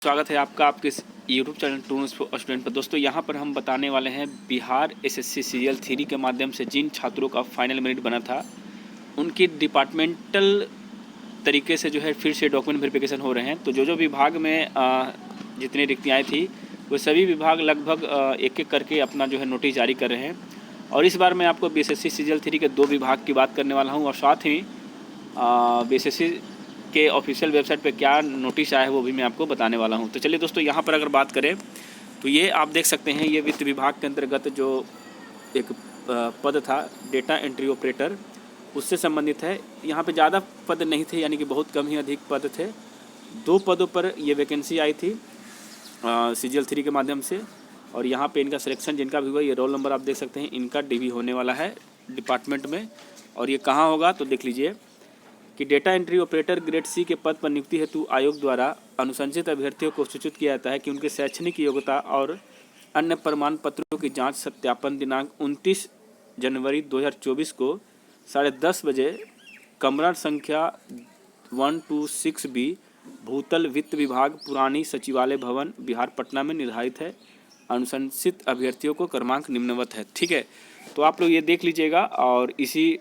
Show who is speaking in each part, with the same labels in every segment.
Speaker 1: स्वागत है आपका आपके इस YouTube channel Toons for student पर। दोस्तों यहाँ पर हम बताने वाले हैं बिहार एसएससी सीजीएल 3 के माध्यम से जिन छात्रों का फाइनल मेरिट बना था उनकी डिपार्टमेंटल तरीके से जो है फिर से डॉक्यूमेंट वेरिफिकेशन हो रहे हैं। तो जो विभाग में जितनी रिक्तियाँ थी वो सभी विभाग लगभग एक एक करके अपना जो है नोटिस जारी कर रहे हैं। और इस बार मैं आपको बीएसएससी सीजीएल 3 के 2 विभाग की बात करने वाला हूँ और साथ ही बीएसएससी के ऑफिशियल वेबसाइट पे क्या नोटिस आया है वो भी मैं आपको बताने वाला हूँ। तो चलिए दोस्तों यहाँ पर अगर बात करें तो ये आप देख सकते हैं, ये वित्त विभाग के अंतर्गत जो एक पद था डेटा एंट्री ऑपरेटर, उससे संबंधित है। यहाँ पे ज़्यादा पद नहीं थे, यानी कि बहुत कम ही अधिक पद थे। 2 पदों पर ये वैकेंसी आई थी सीजीएल 3 के माध्यम से। और यहाँ पे इनका सिलेक्शन जिनका भी हुआ, ये रोल नंबर आप देख सकते हैं, इनका डीवी होने वाला है डिपार्टमेंट में। और ये कहाँ होगा तो देख लीजिए कि data entry operator grade C के पद पर नियुक्ति हेतु आयोग द्वारा अनुशंसित अभ्यर्थियों को सूचित किया जाता है कि उनके शैक्षणिक योग्यता और अन्य प्रमाण पत्रों की जांच सत्यापन दिनांक 29 जनवरी 2024 को 10:30 बजे कमरा संख्या 126B भूतल वित्त विभाग पुरानी सचिवालय भवन बिहार पटना में निर्धारित है। अनुशंसित अभ्यर्थियों को क्रमांक निम्नवत है। ठीक है, तो आप लोग ये देख लीजिएगा और इसी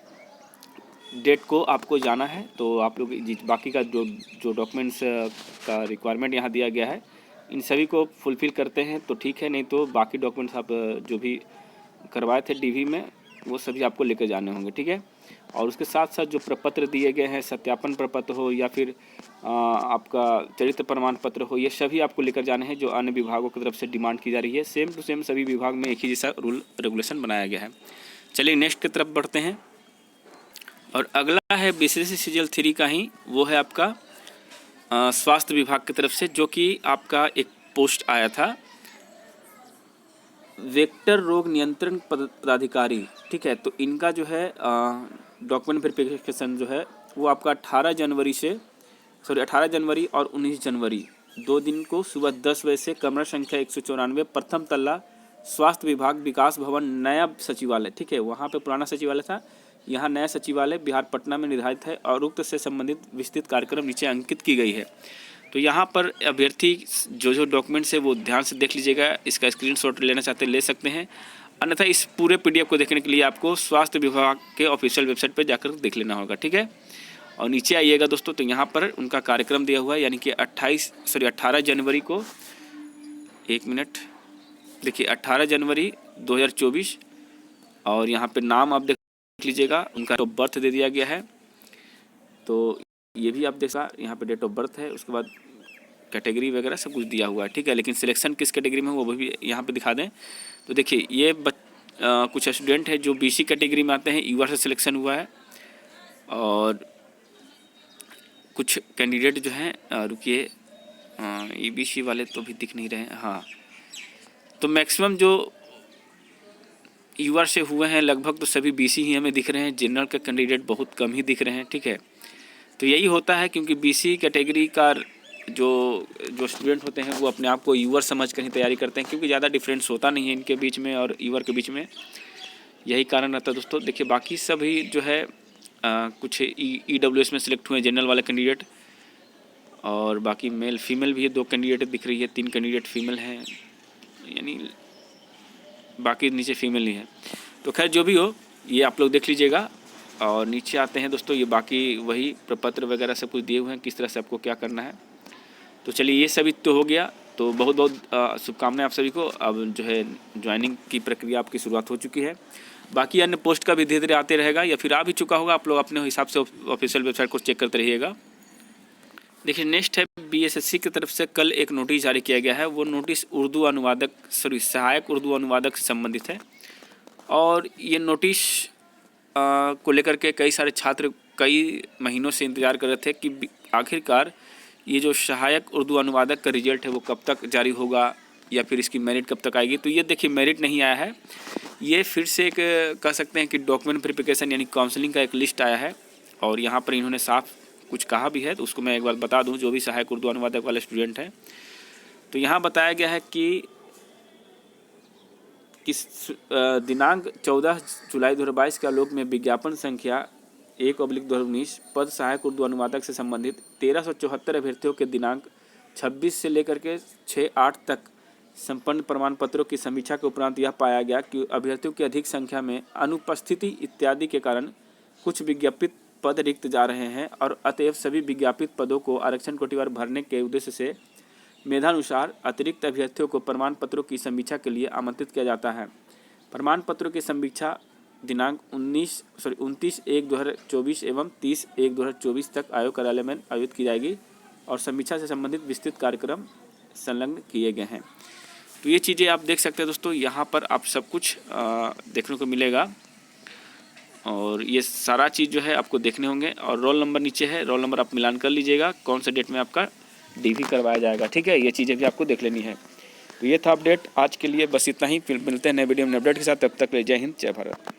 Speaker 1: डेट को आपको जाना है। तो आप लोग बाकी का जो डॉक्यूमेंट्स का रिक्वायरमेंट यहाँ दिया गया है इन सभी को फुलफ़िल करते हैं तो ठीक है, नहीं तो बाकी डॉक्यूमेंट्स आप जो भी करवाए थे डीवी में वो सभी आपको लेकर जाने होंगे। ठीक है, और उसके साथ साथ जो प्रपत्र दिए गए हैं, सत्यापन प्रपत्र हो या फिर आपका चरित्र प्रमाण पत्र हो, ये सभी आपको लेकर जाने हैं जो अन्य विभागों की तरफ से डिमांड की जा रही है। सेम टू सेम सभी विभाग में एक ही जैसा रूल रेगुलेशन बनाया गया है। चलिए नेक्स्ट की तरफ बढ़ते हैं और अगला है बीएसएससी सीजीएल 3 का ही, वो है आपका स्वास्थ्य विभाग की तरफ से, जो कि आपका एक पोस्ट आया था वेक्टर रोग नियंत्रण पदाधिकारी। ठीक है, तो इनका जो है डॉक्यूमेंट वेरिफिकेशन जो है वो आपका 18 जनवरी और 19 जनवरी 2 दिन को सुबह 10 बजे से कमरा संख्या 194 प्रथम तल्ला स्वास्थ्य विभाग विकास भवन नया सचिवालय। ठीक है, वहाँ पे पुराना सचिवालय था, यहाँ नया सचिवालय बिहार पटना में निर्धारित है और उक्त से संबंधित विस्तृत कार्यक्रम नीचे अंकित की गई है। तो यहाँ पर अभ्यर्थी जो डॉक्यूमेंट्स है वो ध्यान से देख लीजिएगा। इसका स्क्रीनशॉट लेना चाहते ले सकते हैं, अन्यथा इस पूरे पीडीएफ को देखने के लिए आपको स्वास्थ्य विभाग के ऑफिशियल वेबसाइट पर जाकर देख लेना होगा। ठीक है, और नीचे आइएगा दोस्तों तो यहाँ पर उनका कार्यक्रम दिया हुआ है, यानी कि 18 जनवरी को, एक मिनट देखिए, 18 जनवरी 2024 और यहाँ पे नाम आप देख लीजिएगा, उनका डेट ऑफ बर्थ दे दिया गया है। तो ये भी आप देखा, यहाँ पे डेट ऑफ बर्थ है, उसके बाद कैटेगरी वगैरह सब कुछ दिया हुआ है। ठीक है, लेकिन सिलेक्शन किस कैटेगरी में वो भी यहाँ पे दिखा दें तो देखिए, ये कुछ स्टूडेंट है जो बीसी कैटेगरी में आते हैं, यूआर से सिलेक्शन हुआ है। और कुछ कैंडिडेट जो हैं, रुकिए, ईबीसी वाले तो भी दिख नहीं रहे हैं। हाँ, तो मैक्सिमम जो यूआर से हुए हैं लगभग तो सभी बीसी ही हमें दिख रहे हैं, जनरल के कैंडिडेट बहुत कम ही दिख रहे हैं। ठीक है, तो यही होता है क्योंकि बीसी कैटेगरी का जो स्टूडेंट होते हैं वो अपने आप को यूआर समझ कर ही तैयारी करते हैं, क्योंकि ज़्यादा डिफरेंस होता नहीं है इनके बीच में और यूआर के बीच में, यही कारण रहता है दोस्तों। देखिए बाकी सभी जो है कुछ ईडब्ल्यूएस में सिलेक्ट हुए जनरल वाले कैंडिडेट, और बाकी मेल फीमेल भी 2 कैंडिडेट दिख रही है, 3 कैंडिडेट फीमेल हैं, यानी बाकी नीचे फीमेल ही है। तो खैर जो भी हो, ये आप लोग देख लीजिएगा। और नीचे आते हैं दोस्तों, ये बाकी वही प्रपत्र वगैरह सब कुछ दिए हुए हैं, किस तरह से आपको क्या करना है। तो चलिए ये सभी तो हो गया, तो बहुत बहुत शुभकामनाएं आप सभी को। अब जो है ज्वाइनिंग की प्रक्रिया आपकी शुरुआत हो चुकी है। बाकी अन्य पोस्ट का भी धीरे धीरे आते रहेगा या फिर आ भी चुका होगा, आप लोग अपने हिसाब से ऑफिशियल वेबसाइट को चेक करते रहिएगा। देखिए नेक्स्ट है बीएसएससी की तरफ से कल एक नोटिस जारी किया गया है। वो नोटिस सहायक उर्दू अनुवादक से संबंधित है। और ये नोटिस को लेकर के कई सारे छात्र कई महीनों से इंतज़ार कर रहे थे कि आखिरकार ये जो सहायक उर्दू अनुवादक का रिजल्ट है वो कब तक जारी होगा या फिर इसकी मेरिट कब तक आएगी। तो ये देखिए मेरिट नहीं आया है, ये फिर से एक कह सकते हैं कि डॉक्यूमेंट वेरिफिकेशन यानी काउंसलिंग का एक लिस्ट आया है। और यहाँ पर इन्होंने साफ कुछ कहा भी है, तो उसको मैं एक बार बता दूँ, जो भी सहायक उर्दू अनुवादक वाले स्टूडेंट हैं। तो यहाँ बताया गया है कि दिनांक 14 जुलाई 2022 के आलोक में विज्ञापन संख्या 1/2019 पद सहायक उर्दू अनुवादक से संबंधित 1374 अभ्यर्थियों के दिनांक 26 से लेकर के 6-8 तक संपन्न प्रमाण पत्रों की समीक्षा के उपरांत यह पाया गया कि अभ्यर्थियों की अधिक संख्या में अनुपस्थिति इत्यादि के कारण कुछ विज्ञापित पद रिक्त जा रहे हैं और अतएव सभी विज्ञापित पदों को आरक्षण कोटिवार भरने के उद्देश्य से मेधानुसार अतिरिक्त अभ्यर्थियों को प्रमाण पत्रों की समीक्षा के लिए आमंत्रित किया जाता है। प्रमाण पत्रों की समीक्षा दिनांक 29/1/2024 एवं 30/1/2024 तक आयोग कार्यालय में आयोजित की जाएगी और समीक्षा से संबंधित विस्तृत कार्यक्रम संलग्न किए गए हैं। तो ये चीज़ें आप देख सकते हैं दोस्तों, यहाँ पर आप सब कुछ देखने को मिलेगा और ये सारा चीज़ जो है आपको देखने होंगे। और रोल नंबर नीचे है, रोल नंबर आप मिलान कर लीजिएगा कौन सा डेट में आपका डीवी करवाया जाएगा। ठीक है, ये चीज़ें भी आपको देख लेनी है। तो ये था अपडेट आज के लिए, बस इतना ही। फिर मिलते हैं नए वीडियो में अपडेट के साथ, तब तक ले जय हिंद जय भारत।